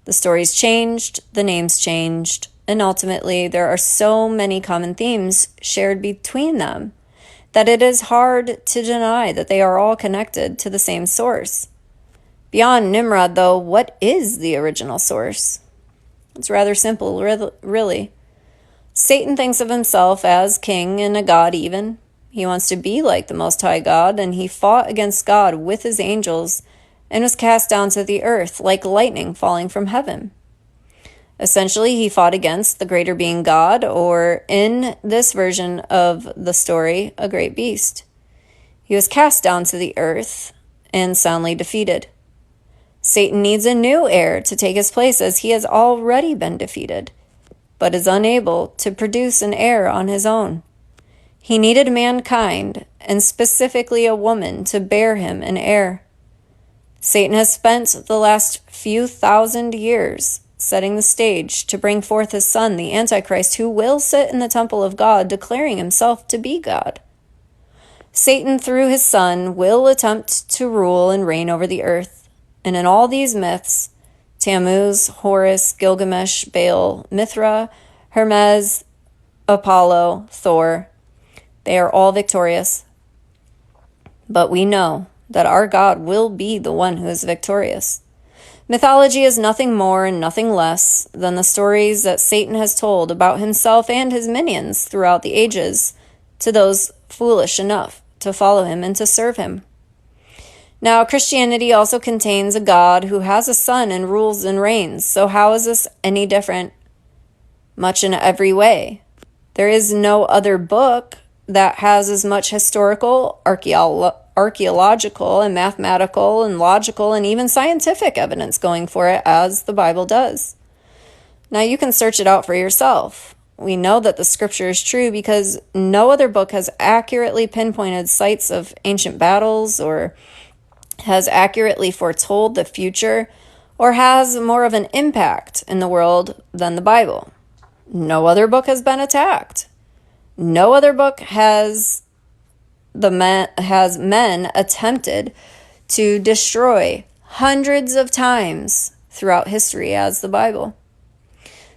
Speaker 1: The stories changed, the names changed, and ultimately there are so many common themes shared between them that it is hard to deny that they are all connected to the same source. Beyond Nimrod, though, what is the original source? It's rather simple, really. Satan thinks of himself as king and a god even. He wants to be like the Most High God, and he fought against God with his angels and was cast down to the earth like lightning falling from heaven. Essentially, he fought against the greater being God, or in this version of the story, a great beast. He was cast down to the earth and soundly defeated. Satan needs a new heir to take his place, as he has already been defeated, but is unable to produce an heir on his own. He needed mankind, and specifically a woman, to bear him an heir. Satan has spent the last few thousand years setting the stage to bring forth his son, the Antichrist, who will sit in the temple of God, declaring himself to be God. Satan, through his son, will attempt to rule and reign over the earth. And in all these myths, Tammuz, Horus, Gilgamesh, Baal, Mithra, Hermes, Apollo, Thor, they are all victorious. But we know that our God will be the one who is victorious. Mythology is nothing more and nothing less than the stories that Satan has told about himself and his minions throughout the ages to those foolish enough to follow him and to serve him. Now, Christianity also contains a God who has a son and rules and reigns. So how is this any different? Much in every way. There is no other book that has as much historical, archaeological, and mathematical, and logical, and even scientific evidence going for it as the Bible does. Now, you can search it out for yourself. We know that the scripture is true because no other book has accurately pinpointed sites of ancient battles, or has accurately foretold the future, or has more of an impact in the world than the Bible. No other book has been attacked. No other book has men attempted to destroy hundreds of times throughout history as the Bible.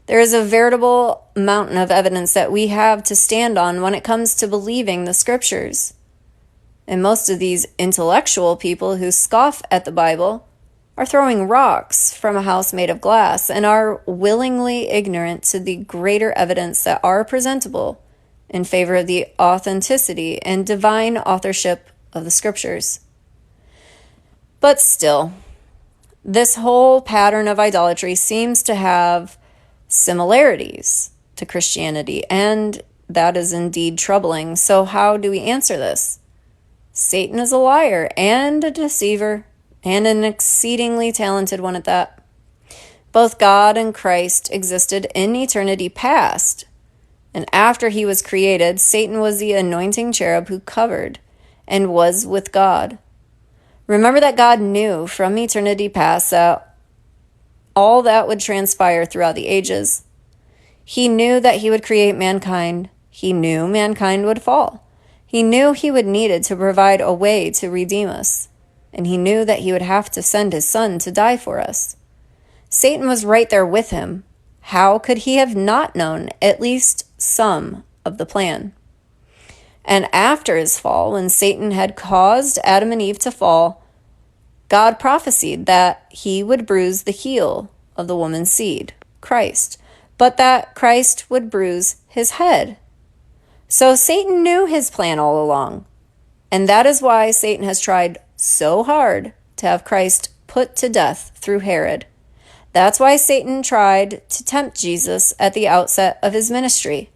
Speaker 1: There is a veritable mountain of evidence that we have to stand on when it comes to believing the scriptures. And most of these intellectual people who scoff at the Bible are throwing rocks from a house made of glass and are willingly ignorant to the greater evidence that are presentable in favor of the authenticity and divine authorship of the scriptures. But still, this whole pattern of idolatry seems to have similarities to Christianity, and that is indeed troubling. So how do we answer this? Satan is a liar and a deceiver, and an exceedingly talented one at that. Both God and Christ existed in eternity past, and after he was created, Satan was the anointing cherub who covered and was with God. Remember that God knew from eternity past that all that would transpire throughout the ages. He knew that he would create mankind. He knew mankind would fall. He knew he would needed to provide a way to redeem us, and he knew that he would have to send his son to die for us. Satan was right there with him. How could he have not known at least some of the plan? And after his fall, when Satan had caused Adam and Eve to fall, God prophesied that he would bruise the heel of the woman's seed, Christ, but that Christ would bruise his head. So Satan knew his plan all along, and that is why Satan has tried so hard to have Christ put to death through Herod. That's why Satan tried to tempt Jesus at the outset of his ministry,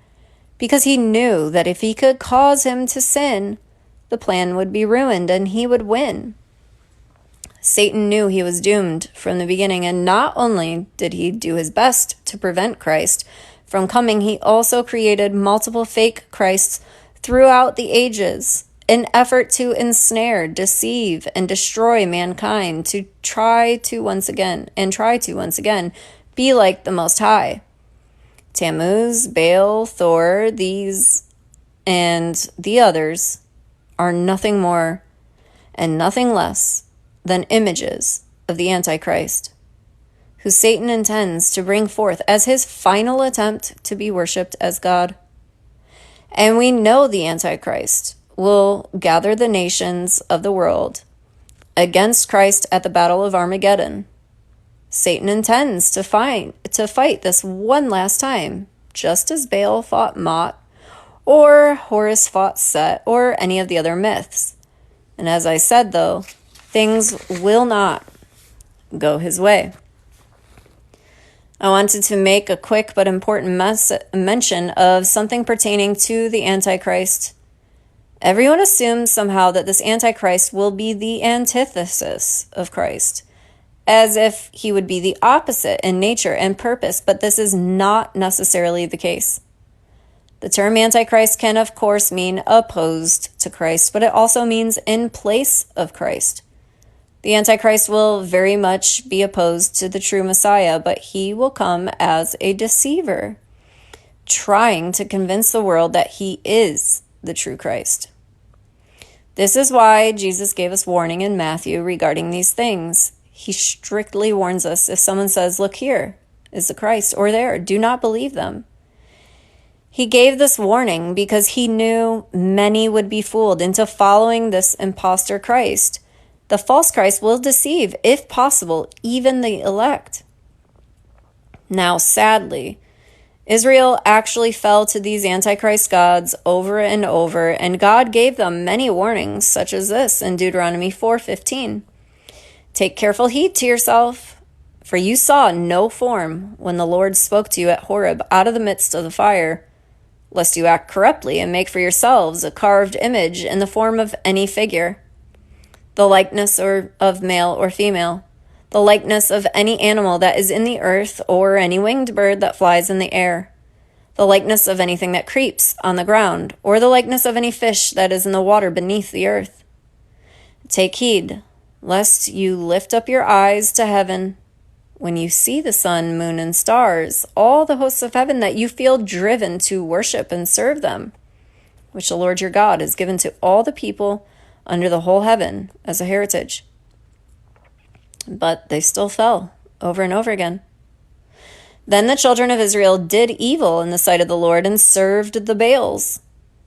Speaker 1: because he knew that if he could cause him to sin, the plan would be ruined and he would win. Satan knew he was doomed from the beginning, and not only did he do his best to prevent Christ from coming, he also created multiple fake Christs throughout the ages, an effort to ensnare, deceive, and destroy mankind, to try to once again be like the Most High. Tammuz, Baal, Thor, these and the others are nothing more and nothing less than images of the Antichrist, who Satan intends to bring forth as his final attempt to be worshipped as God. And we know the Antichrist will gather the nations of the world against Christ at the Battle of Armageddon. Satan intends to fight this one last time, just as Baal fought Mot, or Horus fought Set, or any of the other myths. And as I said, though, things will not go his way. I wanted to make a quick but important mention of something pertaining to the Antichrist. Everyone assumes somehow that this Antichrist will be the antithesis of Christ, as if he would be the opposite in nature and purpose, but this is not necessarily the case. The term Antichrist can, of course, mean opposed to Christ, but it also means in place of Christ. The Antichrist will very much be opposed to the true Messiah, but he will come as a deceiver, trying to convince the world that he is the true Christ. This is why Jesus gave us warning in Matthew regarding these things. He strictly warns us, if someone says, "Look, here is the Christ," or "There," do not believe them. He gave this warning because he knew many would be fooled into following this impostor Christ. The false Christ will deceive, if possible, even the elect. Now, sadly, Israel actually fell to these Antichrist gods over and over, and God gave them many warnings, such as this in Deuteronomy 4:15. "Take careful heed to yourself, for you saw no form when the Lord spoke to you at Horeb out of the midst of the fire, lest you act corruptly and make for yourselves a carved image in the form of any figure, the likeness of male or female, the likeness of any animal that is in the earth or any winged bird that flies in the air, the likeness of anything that creeps on the ground, or the likeness of any fish that is in the water beneath the earth. Take heed, lest you lift up your eyes to heaven when you see the sun, moon, and stars, all the hosts of heaven, that you feel driven to worship and serve them, which the Lord your God has given to all the people under the whole heaven as a heritage." But they still fell over and over again. Then the children of Israel did evil in the sight of the Lord and served the Baals.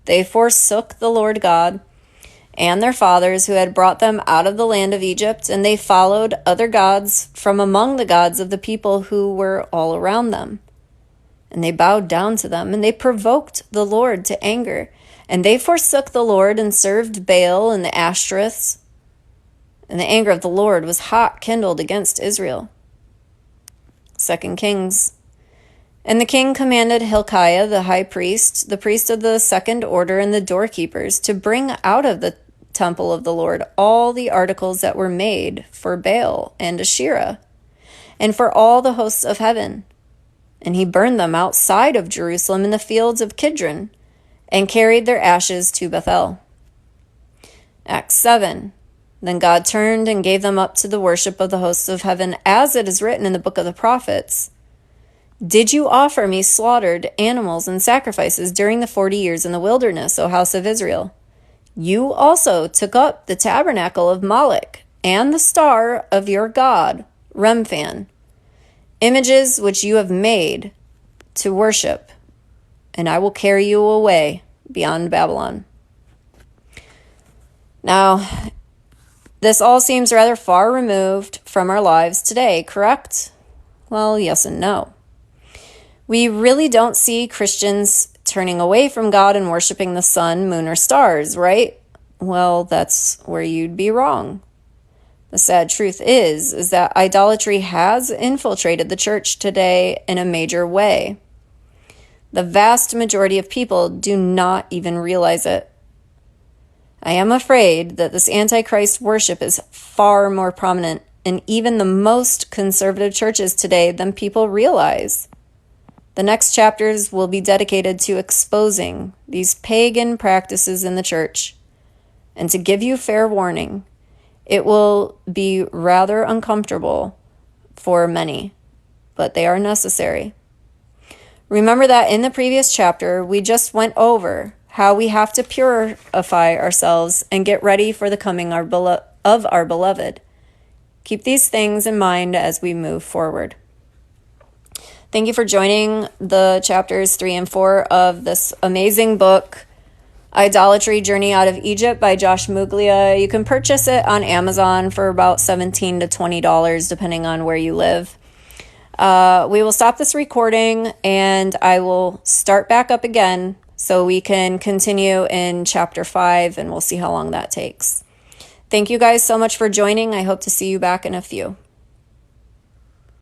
Speaker 1: They forsook the Lord God and their fathers who had brought them out of the land of Egypt, and they followed other gods from among the gods of the people who were all around them. And they bowed down to them, and they provoked the Lord to anger. And they forsook the Lord and served Baal and the Ashtoreths. And the anger of the Lord was hot kindled against Israel. 2 Kings. And the king commanded Hilkiah the high priest, the priest of the second order, and the doorkeepers to bring out of the temple of the Lord all the articles that were made for Baal and Asherah, and for all the hosts of heaven. And he burned them outside of Jerusalem in the fields of Kidron, and carried their ashes to Bethel. Acts 7. Then God turned and gave them up to the worship of the hosts of heaven, as it is written in the book of the prophets. Did you offer me slaughtered animals and sacrifices during the 40 years in the wilderness, O house of Israel? You also took up the tabernacle of Moloch and the star of your god, Remphan, images which you have made to worship, and I will carry you away beyond Babylon. Now, this all seems rather far removed from our lives today, correct? Well, yes and no. We really don't see Christians turning away from God and worshiping the sun, moon, or stars, right? Well, that's where you'd be wrong. The sad truth is that idolatry has infiltrated the church today in a major way. The vast majority of people do not even realize it. I am afraid that this Antichrist worship is far more prominent in even the most conservative churches today than people realize. The next chapters will be dedicated to exposing these pagan practices in the church. And to give you fair warning, it will be rather uncomfortable for many, but they are necessary. Remember that in the previous chapter, we just went over how we have to purify ourselves and get ready for the coming of our beloved. Keep these things in mind as we move forward. Thank you for joining the chapters 3 and 4 of this amazing book, Idolatry, Journey Out of Egypt by Josh Muglia. You can purchase it on Amazon for about $17 to $20, depending on where you live. We will stop this recording and I will start back up again so we can continue in chapter 5 and we'll see how long that takes. Thank you guys so much for joining. I hope to see you back in a few.